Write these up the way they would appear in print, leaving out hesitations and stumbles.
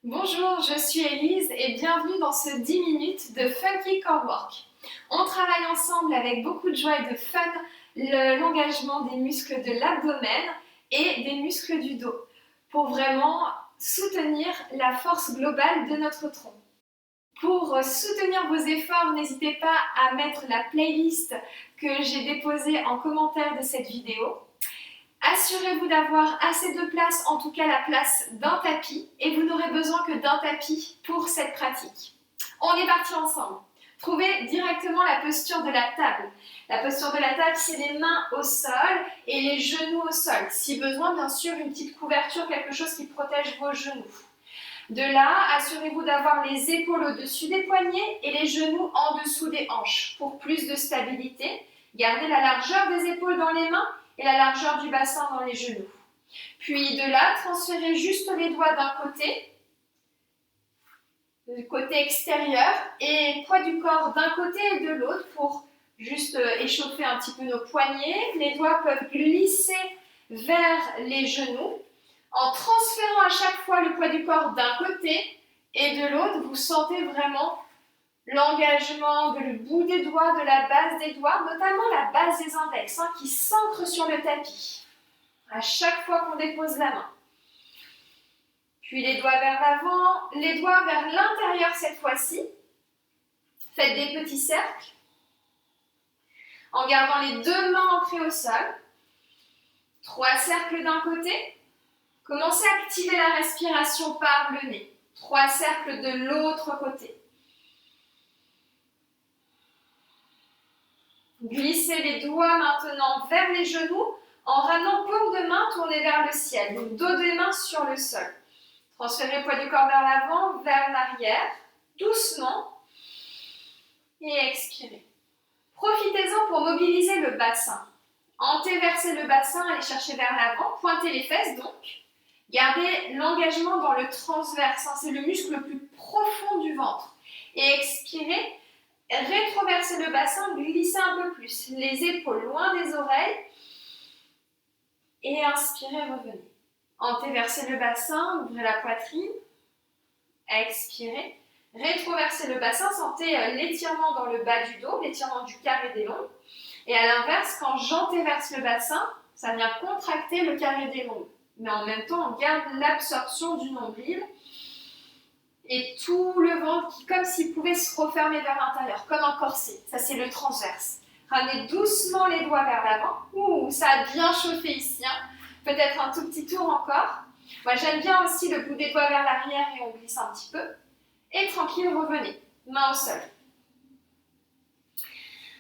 Bonjour, je suis Elise et bienvenue dans ce 10 minutes de Funky Core Work. On travaille ensemble avec beaucoup de joie et de fun l'engagement des muscles de l'abdomen et des muscles du dos pour vraiment soutenir la force globale de notre tronc. Pour soutenir vos efforts, n'hésitez pas à mettre la playlist que j'ai déposée en commentaire de cette vidéo. Assurez-vous d'avoir assez de place, en tout cas la place d'un tapis, et vous n'aurez besoin que d'un tapis pour cette pratique. On est parti ensemble. Trouvez directement la posture de la table. La posture de la table, c'est les mains au sol et les genoux au sol. Si besoin, bien sûr, une petite couverture, quelque chose qui protège vos genoux. De là, assurez-vous d'avoir les épaules au-dessus des poignets et les genoux en dessous des hanches. Pour plus de stabilité, gardez la largeur des épaules dans les mains et la largeur du bassin dans les genoux. Puis de là, transférez juste les doigts d'un côté, le côté extérieur, et poids du corps d'un côté et de l'autre pour juste échauffer un petit peu nos poignets. Les doigts peuvent glisser vers les genoux. En transférant à chaque fois le poids du corps d'un côté et de l'autre, vous sentez vraiment l'engagement de le bout des doigts, de la base des doigts, notamment la base des index, qui s'ancre sur le tapis à chaque fois qu'on dépose la main. Puis les doigts vers l'avant, les doigts vers l'intérieur cette fois-ci. Faites des petits cercles en gardant les deux mains ancrées au sol. 3 cercles d'un côté. Commencez à activer la respiration par le nez. 3 cercles de l'autre côté. Glissez les doigts maintenant vers les genoux en ramenant paume de main tournée vers le ciel. Donc dos des mains sur le sol. Transférez le poids du corps vers l'avant, vers l'arrière, doucement. Et expirez. Profitez-en pour mobiliser le bassin. Antéversez le bassin, allez chercher vers l'avant. Pointez les fesses donc. Gardez l'engagement dans le transverse, c'est le muscle le plus profond du ventre. Et expirez, rétroversez le bassin, glissez un peu plus, les épaules loin des oreilles. Et inspirez, revenez. Antéversez le bassin, ouvrez la poitrine. Expirez, rétroversez le bassin, sentez l'étirement dans le bas du dos, l'étirement du carré des longs. Et à l'inverse, quand j'antéverse le bassin, ça vient contracter le carré des longs. Mais en même temps, on garde l'absorption du nombril et tout le ventre qui, comme s'il pouvait se refermer vers l'intérieur, comme un corset. Ça, c'est le transverse. Ramenez doucement les doigts vers l'avant. Ouh, ça a bien chauffé ici. Peut-être un tout petit tour encore. Moi, j'aime bien aussi le bout des doigts vers l'arrière et on glisse un petit peu. Et tranquille, revenez. Main au sol.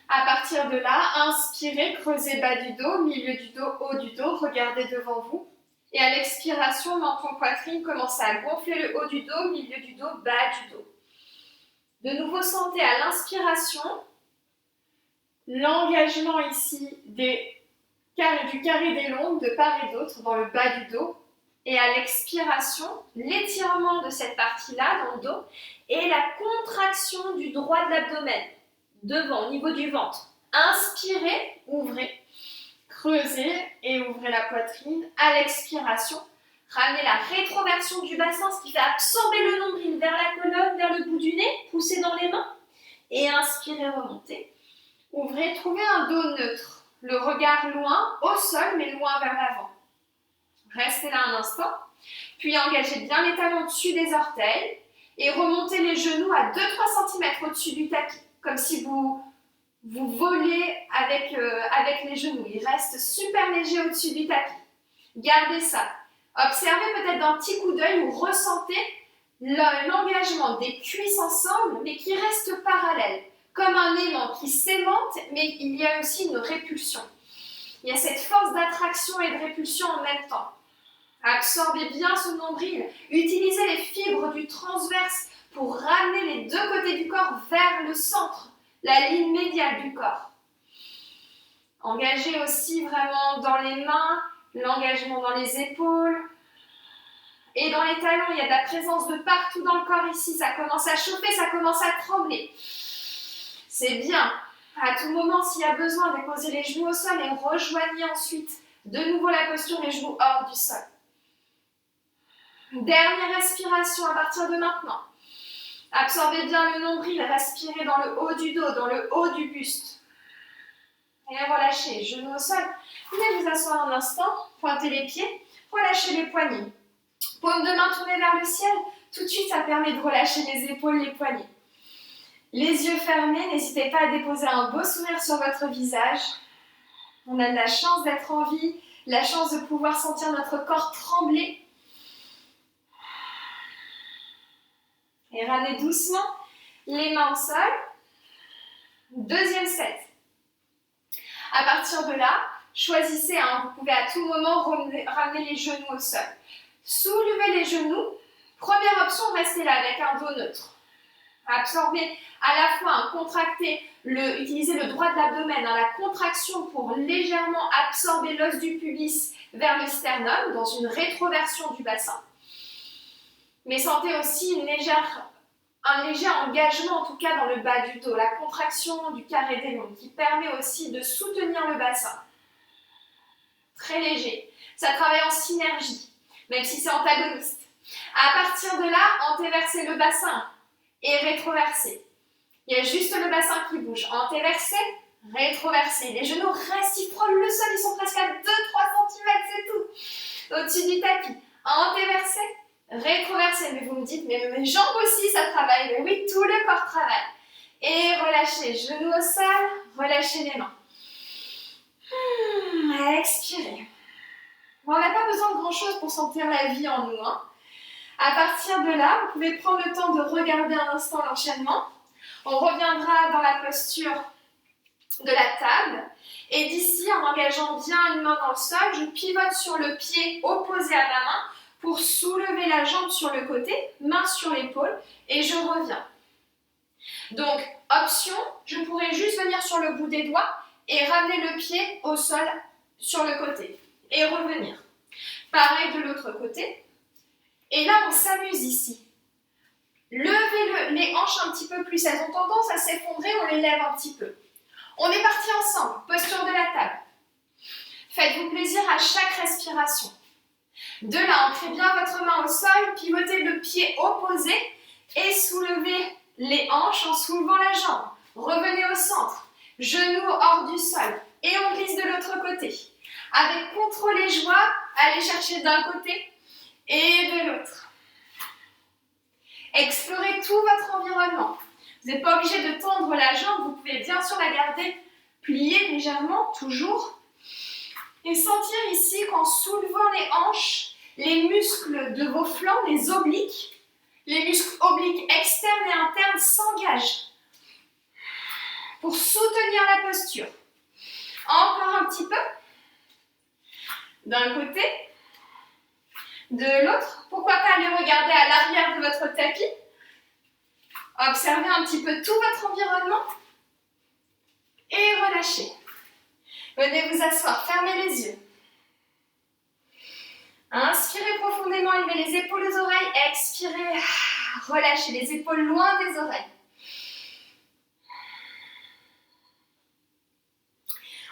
À partir de là, inspirez, creusez bas du dos, milieu du dos, haut du dos. Regardez devant vous. Et à l'expiration, menton poitrine, commencez à gonfler le haut du dos, milieu du dos, bas du dos. De nouveau, sentez à l'inspiration l'engagement ici du carré des longues de part et d'autre dans le bas du dos. Et à l'expiration, l'étirement de cette partie-là dans le dos et la contraction du droit de l'abdomen, devant, au niveau du ventre. Inspirez, ouvrez. Creusez et ouvrez la poitrine. À l'expiration, ramenez la rétroversion du bassin, ce qui fait absorber le nombril vers la colonne, vers le bout du nez. Poussez dans les mains. Et inspirez, remontez. Ouvrez, trouvez un dos neutre. Le regard loin, au sol, mais loin vers l'avant. Restez là un instant. Puis engagez bien les talons au-dessus des orteils. Et remontez les genoux à 2-3 cm au-dessus du tapis. Comme si vous volez avec les genoux. Il reste super léger au-dessus du tapis. Gardez ça. Observez peut-être d'un petit coup d'œil ou ressentez l'engagement des cuisses ensemble, mais qui reste parallèle. Comme un aimant qui s'aimante, mais il y a aussi une répulsion. Il y a cette force d'attraction et de répulsion en même temps. Absorbez bien ce nombril. Utilisez les fibres du transverse pour ramener les deux côtés du corps vers le centre. La ligne médiale du corps. Engagez aussi vraiment dans les mains, l'engagement dans les épaules. Et dans les talons, il y a de la présence de partout dans le corps ici. Ça commence à chauffer, ça commence à trembler. C'est bien. À tout moment, s'il y a besoin, déposez les genoux au sol et rejoignez ensuite de nouveau la posture, les genoux hors du sol. Dernière respiration à partir de maintenant. Absorbez bien le nombril, respirez dans le haut du dos, dans le haut du buste. Et relâchez, genoux au sol. Venez vous asseoir un instant, pointez les pieds, relâchez les poignets. Paume de main tournée vers le ciel, tout de suite ça permet de relâcher les épaules, les poignets. Les yeux fermés, n'hésitez pas à déposer un beau sourire sur votre visage. On a de la chance d'être en vie, la chance de pouvoir sentir notre corps trembler. Et ramenez doucement les mains au sol. Deuxième set. À partir de là, choisissez, vous pouvez à tout moment ramener les genoux au sol. Soulevez les genoux. Première option, restez là avec un dos neutre. Absorbez à la fois, utilisez le droit de l'abdomen, la contraction pour légèrement absorber l'os du pubis vers le sternum dans une rétroversion du bassin. Mais sentez aussi un léger engagement, en tout cas dans le bas du dos, la contraction du carré des lombes qui permet aussi de soutenir le bassin. Très léger. Ça travaille en synergie, même si c'est antagoniste. À partir de là, antéversez le bassin et rétroversez. Il y a juste le bassin qui bouge. Antéversé, rétroversé. Les genoux restent, ils frôlent le sol, ils sont presque à 2-3 cm, c'est tout. Au-dessus du tapis. Antéversé, rétroversé. Mais vous me dites, mais mes jambes aussi, ça travaille. Mais oui, tout le corps travaille. Et relâchez, genoux au sol, relâchez les mains. Expirez. Bon, on n'a pas besoin de grand-chose pour sentir la vie en nous. À partir de là, vous pouvez prendre le temps de regarder un instant l'enchaînement. On reviendra dans la posture de la table. Et d'ici, en engageant bien une main dans le sol, je pivote sur le pied opposé à ma main pour soulever la jambe sur le côté, main sur l'épaule, et je reviens. Donc, option, je pourrais juste venir sur le bout des doigts et ramener le pied au sol sur le côté et revenir. Pareil de l'autre côté. Et là, on s'amuse ici. Levez les hanches un petit peu plus. Elles ont tendance à s'effondrer, on les lève un petit peu. On est parti ensemble. Posture de la table. Faites-vous plaisir à chaque respiration. De là, ancrez bien votre main au sol, pivotez le pied opposé et soulevez les hanches en soulevant la jambe. Revenez au centre. Genoux hors du sol. Et on glisse de l'autre côté. Avec contrôle et joie, allez chercher d'un côté et de l'autre. Explorez tout votre environnement. Vous n'êtes pas obligé de tendre la jambe, vous pouvez bien sûr la garder pliée légèrement, toujours. Et sentir ici qu'en soulevant les hanches, les muscles de vos flancs, les obliques, les muscles obliques externes et internes s'engagent pour soutenir la posture. Encore un petit peu. D'un côté, de l'autre. Pourquoi pas aller regarder à l'arrière de votre tapis. Observez un petit peu tout votre environnement. Et relâchez. Venez vous asseoir, fermez les yeux. Inspirez profondément, levez les épaules aux oreilles. Expirez, relâchez les épaules loin des oreilles.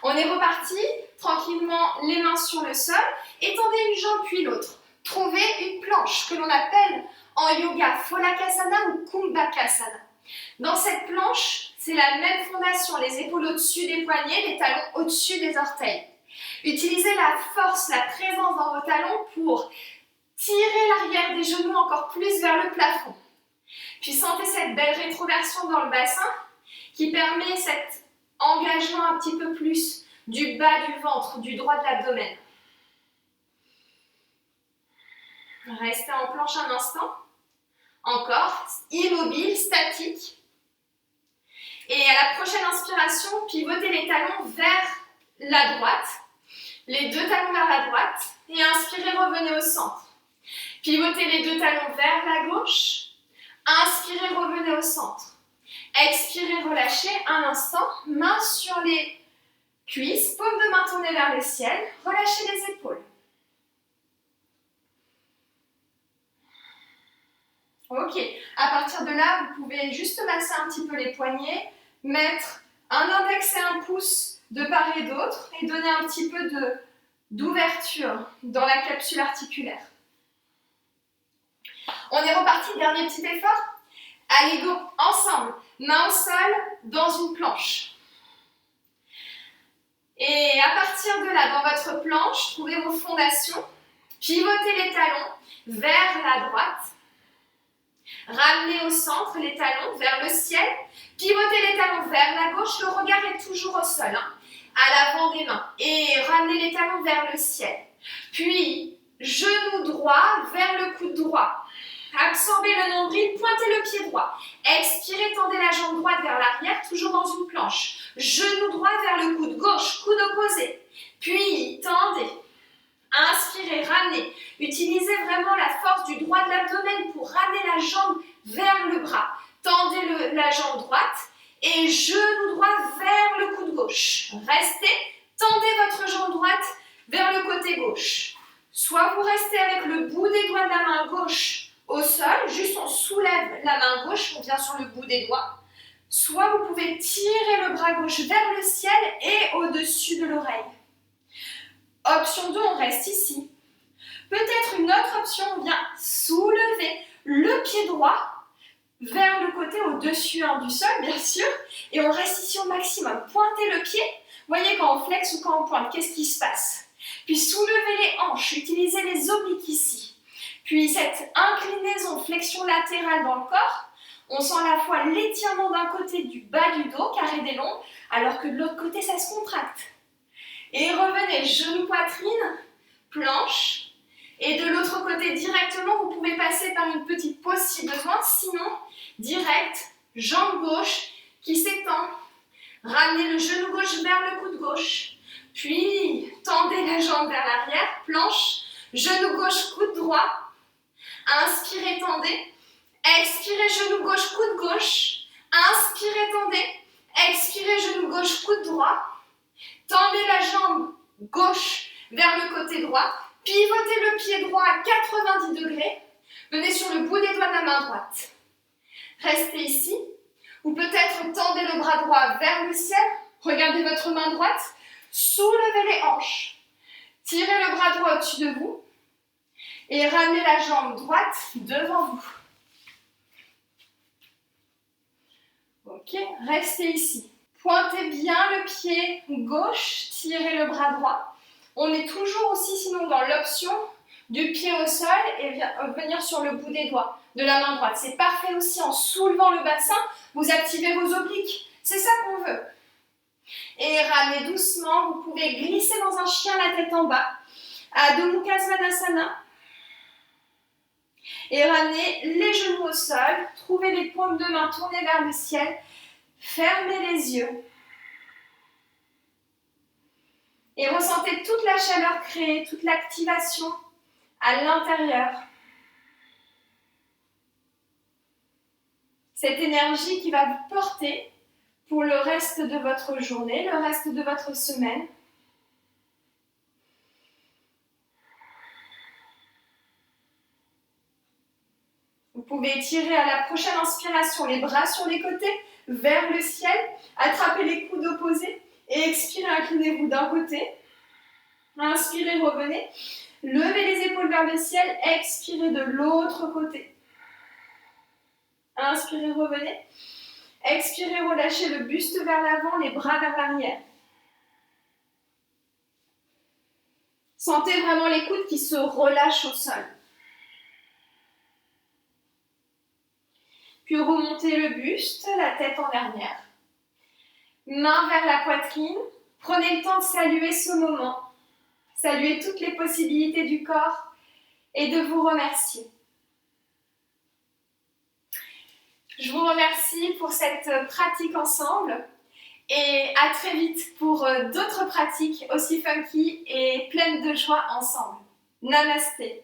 On est reparti, tranquillement, les mains sur le sol. Étendez une jambe puis l'autre. Trouvez une planche que l'on appelle en yoga Pholakasana ou Kumbhakasana. Dans cette planche, c'est la même fondation, les épaules au-dessus des poignets, les talons au-dessus des orteils. Utilisez la force, la présence dans vos talons pour tirer l'arrière des genoux encore plus vers le plafond. Puis sentez cette belle rétroversion dans le bassin qui permet cet engagement un petit peu plus du bas du ventre, du droit de l'abdomen. Restez en planche un instant. Encore, immobile, statique. Et à la prochaine inspiration, pivotez les talons vers la droite. Les deux talons vers la droite. Et inspirez, revenez au centre. Pivotez les deux talons vers la gauche. Inspirez, revenez au centre. Expirez, relâchez un instant. Main sur les cuisses, paume de main tournée vers le ciel. Relâchez les épaules. Ok, à partir de là, vous pouvez juste masser un petit peu les poignets, mettre un index et un pouce de part et d'autre et donner un petit peu d'ouverture dans la capsule articulaire. On est reparti, dernier petit effort. Allez, go, ensemble. Main au sol, dans une planche. Et à partir de là, dans votre planche, trouvez vos fondations. Pivotez les talons vers la droite. Ramenez au centre les talons vers le ciel. Pivotez les talons vers la gauche. Le regard est toujours au sol, hein, à l'avant des mains. Et ramenez les talons vers le ciel. Puis, genou droit vers le coude droit. Absorbez le nombril, pointez le pied droit. Expirez, tendez la jambe droite vers l'arrière, toujours dans une planche. Genou droit vers le coude gauche, coude opposé. Puis, tendez. Inspirez, ramenez. Utilisez vraiment la force du droit de l'abdomen pour ramener la jambe vers le bras. Tendez la jambe droite et genou droit vers le coude gauche. Restez, tendez votre jambe droite vers le côté gauche. Soit vous restez avec le bout des doigts de la main gauche au sol, juste on soulève la main gauche, on vient sur le bout des doigts. Soit vous pouvez tirer le bras gauche vers le ciel et au-dessus de l'oreille. Option 2, on reste ici. Peut-être une autre option, on vient soulever le pied droit vers le côté au-dessus du sol, bien sûr, et on reste ici au maximum. Pointez le pied, voyez quand on flexe ou quand on pointe, qu'est-ce qui se passe? Puis soulevez les hanches, utilisez les obliques ici. Puis cette inclinaison, flexion latérale dans le corps, on sent à la fois l'étirement d'un côté du bas du dos, carré des longs, alors que de l'autre côté, ça se contracte. Et revenez, genou poitrine, planche. Et de l'autre côté, directement, vous pouvez passer par une petite pause si besoin. Sinon, direct, jambe gauche qui s'étend. Ramenez le genou gauche vers le coude gauche. Puis, tendez la jambe vers l'arrière, planche. Genou gauche, coude droit. Inspirez, tendez. Expirez, genou gauche, coude gauche. Inspirez, tendez. Expirez, genou gauche, coude droit. Tendez la jambe gauche vers le côté droit. Pivotez le pied droit à 90 degrés. Venez sur le bout des doigts de la main droite. Restez ici. Ou peut-être tendez le bras droit vers le ciel. Regardez votre main droite. Soulevez les hanches. Tirez le bras droit au-dessus de vous. Et ramenez la jambe droite devant vous. Ok, restez ici. Pointez bien le pied gauche, tirez le bras droit. On est toujours aussi sinon dans l'option du pied au sol et venir sur le bout des doigts de la main droite. C'est parfait aussi en soulevant le bassin, vous activez vos obliques. C'est ça qu'on veut. Et ramenez doucement, vous pouvez glisser dans un chien la tête en bas. Adho Mukha Svanasana. Et ramenez les genoux au sol, trouvez les paumes de main tournées vers le ciel, fermez les yeux. Et ressentez toute la chaleur créée, toute l'activation à l'intérieur. Cette énergie qui va vous porter pour le reste de votre journée, le reste de votre semaine. Vous pouvez étirer à la prochaine inspiration les bras sur les côtés, vers le ciel, attrapez les coudes opposés et expirez, inclinez-vous d'un côté. Inspirez, revenez. Levez les épaules vers le ciel, expirez de l'autre côté. Inspirez, revenez. Expirez, relâchez le buste vers l'avant, les bras vers l'arrière. Sentez vraiment les coudes qui se relâchent au sol. Puis remontez le buste, la tête en arrière. Main vers la poitrine. Prenez le temps de saluer ce moment. Saluer toutes les possibilités du corps et de vous remercier. Je vous remercie pour cette pratique ensemble et à très vite pour d'autres pratiques aussi funky et pleines de joie ensemble. Namasté.